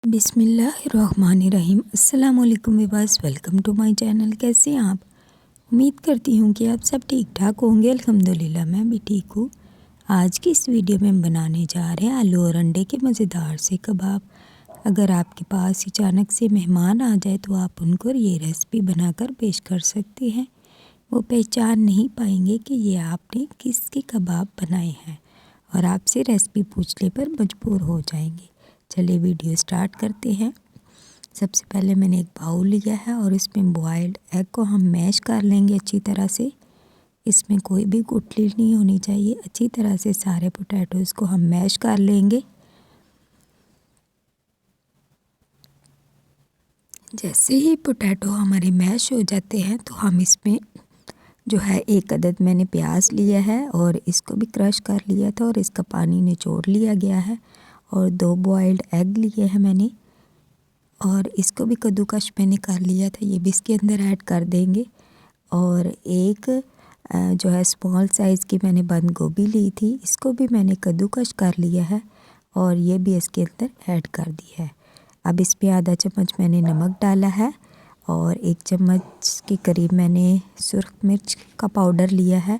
बिस्मिल्लाहिर्रहमानिर्रहीम। अस्सलाम वालेकुम विवास, वेलकम टू माय चैनल। कैसे हैं आप? उम्मीद करती हूँ कि आप सब ठीक ठाक होंगे। अल्हम्दुलिल्लाह मैं भी ठीक हूँ। आज की इस वीडियो में हम बनाने जा रहे हैं आलू और अंडे के मज़ेदार से कबाब। अगर आपके पास अचानक से मेहमान आ जाए तो आप उनको ये रेसिपी बनाकर पेश कर सकते हैं। वो पहचान नहीं पाएंगे कि ये आपने किसके कबाब बनाए हैं और आपसे रेसिपी पूछने पर मजबूर हो जाएंगे। चलिए वीडियो स्टार्ट करते हैं। सबसे पहले मैंने एक बाउल लिया है और इसमें बॉयल्ड एग को हम मैश कर लेंगे अच्छी तरह से। इसमें कोई भी गुठली नहीं होनी चाहिए। अच्छी तरह से सारे पोटैटोज़ को हम मैश कर लेंगे। जैसे ही पोटैटो हमारे मैश हो जाते हैं तो हम इसमें जो है एक अदद मैंने प्याज लिया है और इसको भी क्रश कर लिया था और इसका पानी निचोड़ लिया गया है। और 2 बॉयल्ड एग लिए हैं मैंने और इसको भी कद्दूकश मैंने कर लिया था, ये भी इसके अंदर ऐड कर देंगे। और एक जो है स्मॉल साइज़ की मैंने बंद गोभी ली थी, इसको भी मैंने कद्दूकश कर लिया है और ये भी इसके अंदर ऐड कर दी है। अब इसमें आधा चम्मच मैंने नमक डाला है और 1 चम्मच के करीब मैंने सुर्ख मिर्च का पाउडर लिया है।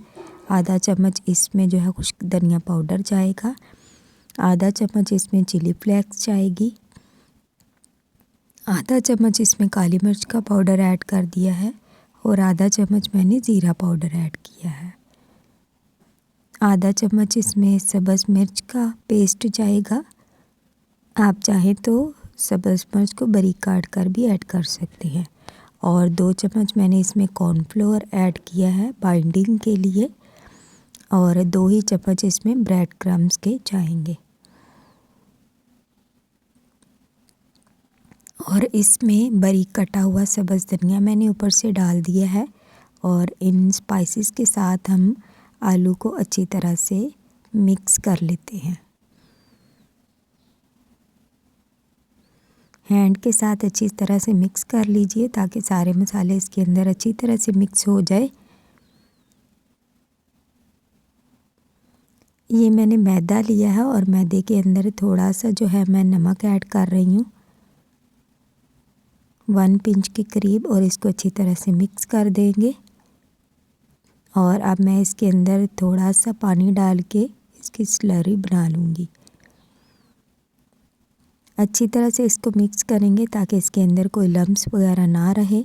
आधा चम्मच इसमें जो है खुश्क धनिया पाउडर जाएगा। आधा चम्मच इसमें चिली फ्लेक्स जाएगी। आधा चम्मच इसमें काली मिर्च का पाउडर ऐड कर दिया है और आधा चम्मच मैंने ज़ीरा पाउडर ऐड किया है। आधा चम्मच इसमें सब्ज़ मिर्च का पेस्ट जाएगा। आप चाहें तो सब्ज़ मिर्च को बारीक काट कर भी ऐड कर सकते हैं। और 2 चम्मच मैंने इसमें कॉर्नफ्लोर ऐड किया है बाइंडिंग के लिए और 2 ही चम्मच इसमें ब्रेड क्रम्स के जाएंगे। और इसमें बारीक कटा हुआ सब्ज़ धनिया मैंने ऊपर से डाल दिया है और इन स्पाइसेस के साथ हम आलू को अच्छी तरह से मिक्स कर लेते हैं। हैंड के साथ अच्छी तरह से मिक्स कर लीजिए ताकि सारे मसाले इसके अंदर अच्छी तरह से मिक्स हो जाए। ये मैंने मैदा लिया है और मैदे के अंदर थोड़ा सा जो है मैं नमक ऐड कर रही हूँ 1 पिंच के करीब और इसको अच्छी तरह से मिक्स कर देंगे। और अब मैं इसके अंदर थोड़ा सा पानी डाल के इसकी स्लरी बना लूँगी। अच्छी तरह से इसको मिक्स करेंगे ताकि इसके अंदर कोई लम्स वगैरह ना रहे।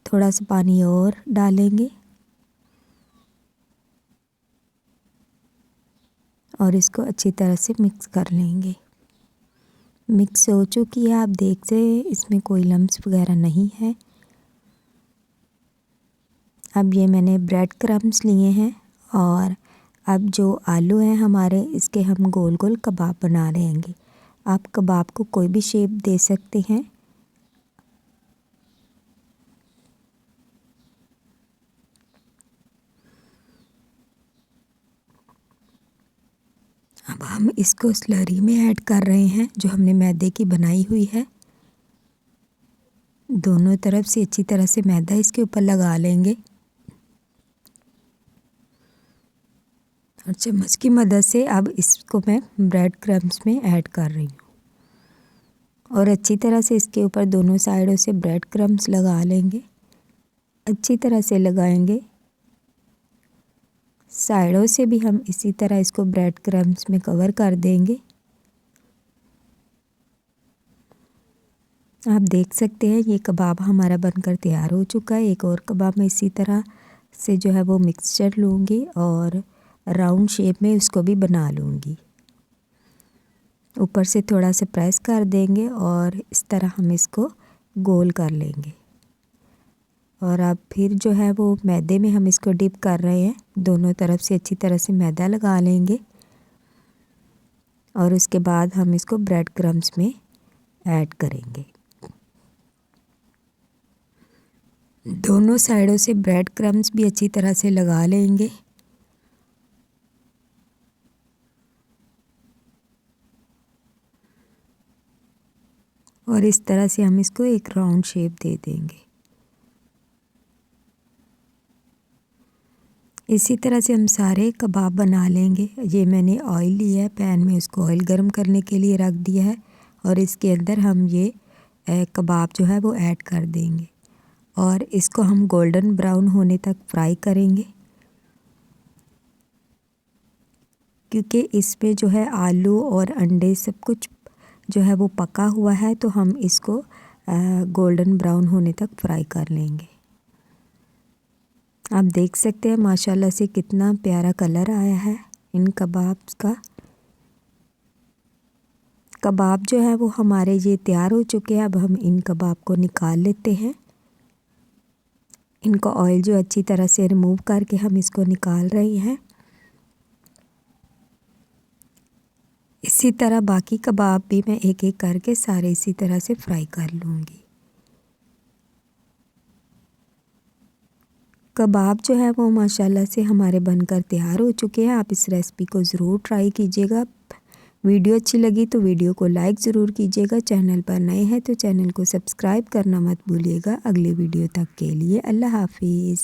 थोड़ा सा पानी और डालेंगे और इसको अच्छी तरह से मिक्स कर लेंगे। मिक्स हो चुकी है, आप देख रहे इसमें कोई लम्स वगैरह नहीं है। अब ये मैंने ब्रेड क्रम्स लिए हैं और अब जो आलू हैं हमारे इसके हम गोल गोल कबाब बना लेंगे। आप कबाब को कोई भी शेप दे सकते हैं। अब हम इसको स्लरी में ऐड कर रहे हैं जो हमने मैदे की बनाई हुई है। दोनों तरफ से अच्छी तरह से मैदा इसके ऊपर लगा लेंगे और चम्मच की मदद से अब इसको मैं ब्रेड क्रम्स में ऐड कर रही हूँ और अच्छी तरह से इसके ऊपर दोनों साइडों से ब्रेड क्रम्स लगा लेंगे। अच्छी तरह से लगाएंगे। साइडों से भी हम इसी तरह इसको ब्रेड क्रम्स में कवर कर देंगे। आप देख सकते हैं ये कबाब हमारा बनकर तैयार हो चुका है। एक और कबाब मैं इसी तरह से जो है वो मिक्सचर लूँगी और राउंड शेप में उसको भी बना लूँगी। ऊपर से थोड़ा सा प्रेस कर देंगे और इस तरह हम इसको गोल कर लेंगे। और अब फिर जो है वो मैदे में हम इसको डिप कर रहे हैं। दोनों तरफ से अच्छी तरह से मैदा लगा लेंगे और उसके बाद हम इसको ब्रेड क्रम्स में ऐड करेंगे। दोनों साइडों से ब्रेड क्रम्स भी अच्छी तरह से लगा लेंगे। और इस तरह से हम इसको एक राउंड शेप दे देंगे। इसी तरह से हम सारे कबाब बना लेंगे। ये मैंने ऑयल लिया है पैन में, उसको ऑयल गर्म करने के लिए रख दिया है और इसके अंदर हम ये कबाब जो है वो ऐड कर देंगे और इसको हम गोल्डन ब्राउन होने तक फ्राई करेंगे, क्योंकि इसमें जो है आलू और अंडे सब कुछ जो है वो पका हुआ है, तो हम इसको गोल्डन ब्राउन होने तक फ्राई कर लेंगे। आप देख सकते हैं माशाल्लाह से कितना प्यारा कलर आया है इन कबाब्स का। कबाब जो है वो हमारे ये तैयार हो चुके हैं। अब हम इन कबाब को निकाल लेते हैं। इनका ऑयल जो अच्छी तरह से रिमूव करके हम इसको निकाल रहे हैं। इसी तरह बाकी कबाब भी मैं एक एक करके सारे इसी तरह से फ्राई कर लूँगी। कबाब जो है वो माशाल्लाह से हमारे बनकर तैयार हो चुके हैं। आप इस रेसिपी को ज़रूर ट्राई कीजिएगा। वीडियो अच्छी लगी तो वीडियो को लाइक ज़रूर कीजिएगा। चैनल पर नए हैं तो चैनल को सब्सक्राइब करना मत भूलिएगा। अगले वीडियो तक के लिए अल्लाह हाफिज़।